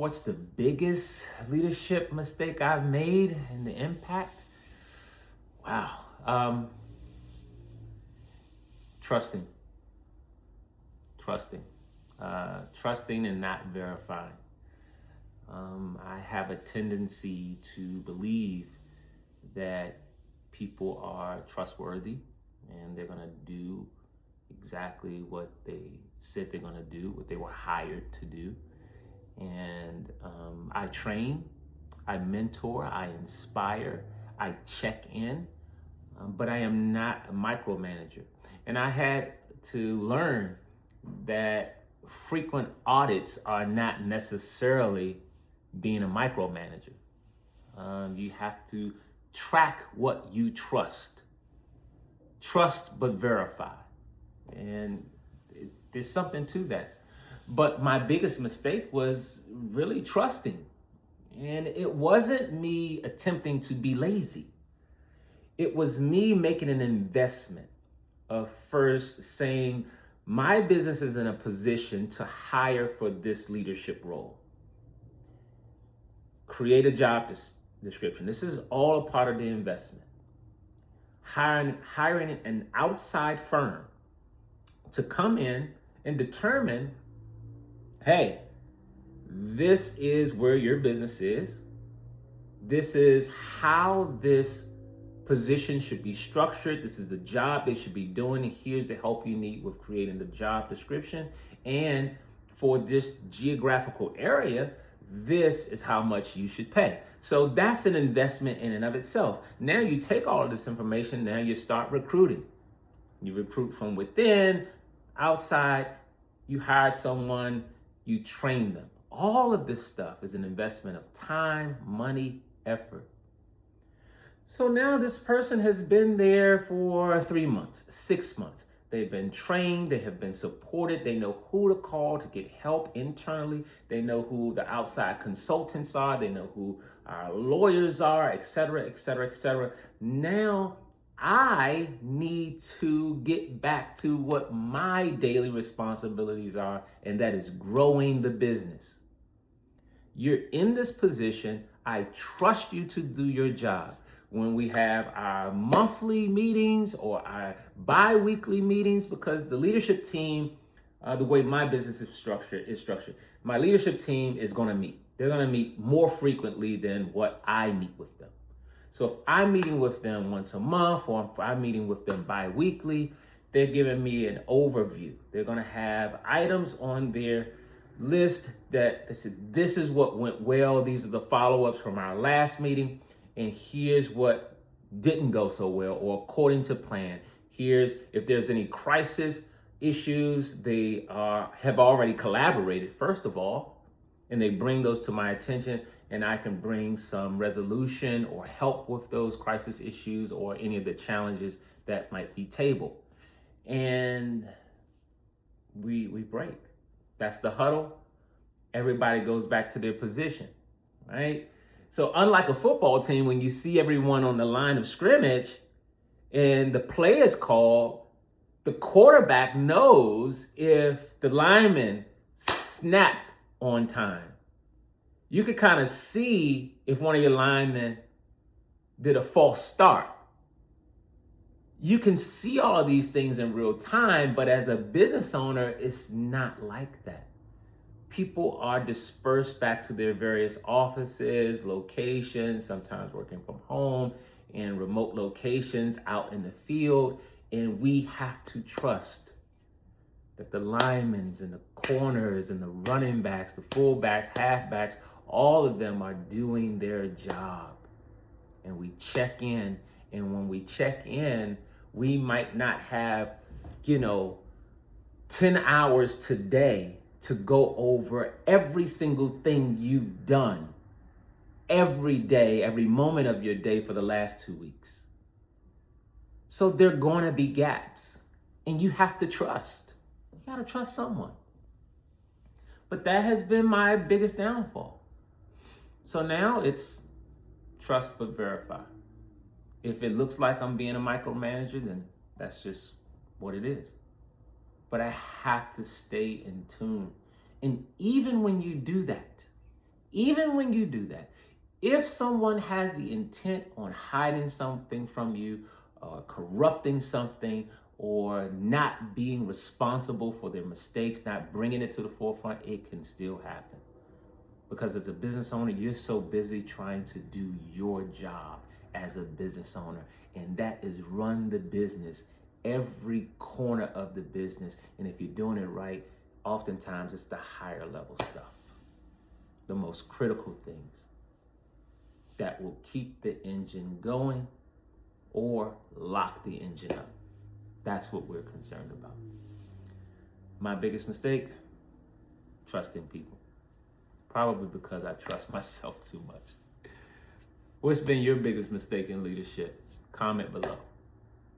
What's the biggest leadership mistake I've made and the impact? Wow. Trusting, trusting, trusting and not verifying. I have a tendency to believe that people are trustworthy and they're going to do exactly what they said they're going to do, what they were hired to do. And I train, I mentor, I inspire, I check in, but I am not a micromanager. And I had to learn that frequent audits are not necessarily being a micromanager. You have to track what you trust but verify. And there's something to that. But my biggest mistake was really trusting. And it wasn't me attempting to be lazy. It was me making an investment of first saying, my business is in a position to hire for this leadership role. Create a job description. This is all a part of the investment. Hiring an outside firm to come in and determine, hey, this is where your business is. This is how this position should be structured. This is the job they should be doing. And here's the help you need with creating the job description. And for this geographical area, this is how much you should pay. So that's an investment in and of itself. Now you take all of this information, now you start recruiting. You recruit from within, outside, you hire someone, you train them. All of this stuff is an investment of time, money, effort. So now this person has been there for 3 months, 6 months. They've been trained, they have been supported, they know who to call to get help internally, they know who the outside consultants are, they know who our lawyers are, et cetera, et cetera, et cetera. Now I need to get back to what my daily responsibilities are, and that is growing the business. You're in this position. I trust you to do your job. When we have our monthly meetings or our bi-weekly meetings, because the leadership team, the way my business is structured, my leadership team is going to meet. They're going to meet more frequently than what I meet with them. So if I'm meeting with them once a month or if I'm meeting with them bi-weekly, they're giving me an overview. They're going to have items on their list that they said, this is what went well. These are the follow-ups from our last meeting. And here's what didn't go so well or according to plan. Here's if there's any crisis issues, they have already collaborated, first of all, and they bring those to my attention, and I can bring some resolution or help with those crisis issues or any of the challenges that might be tabled. And we break. That's the huddle. Everybody goes back to their position, right? So unlike a football team, when you see everyone on the line of scrimmage and the play is called, the quarterback knows if the lineman snapped on time. You could kind of see if one of your linemen did a false start. You can see all of these things in real time, but as a business owner, it's not like that. People are dispersed back to their various offices, locations, sometimes working from home, in remote locations out in the field. And we have to trust that the linemen and the corners and the running backs, the fullbacks, halfbacks, all of them are doing their job. And we check in. And when we check in, we might not have, 10 hours today to go over every single thing you've done every day, every moment of your day for the last 2 weeks. So there are going to be gaps, and you have to trust. You got to trust someone. But that has been my biggest downfall. So now it's trust but verify. If it looks like I'm being a micromanager, then that's just what it is. But I have to stay in tune. And even when you do that, Even when you do that, if someone has the intent on hiding something from you, or corrupting something, or not being responsible for their mistakes, not bringing it to the forefront, it can still happen. Because as a business owner, you're so busy trying to do your job as a business owner, and that is run the business, every corner of the business. And if you're doing it right, oftentimes it's the higher level stuff, the most critical things that will keep the engine going or lock the engine up. That's what we're concerned about. My biggest mistake, trusting people. Probably because I trust myself too much. What's been your biggest mistake in leadership? Comment below.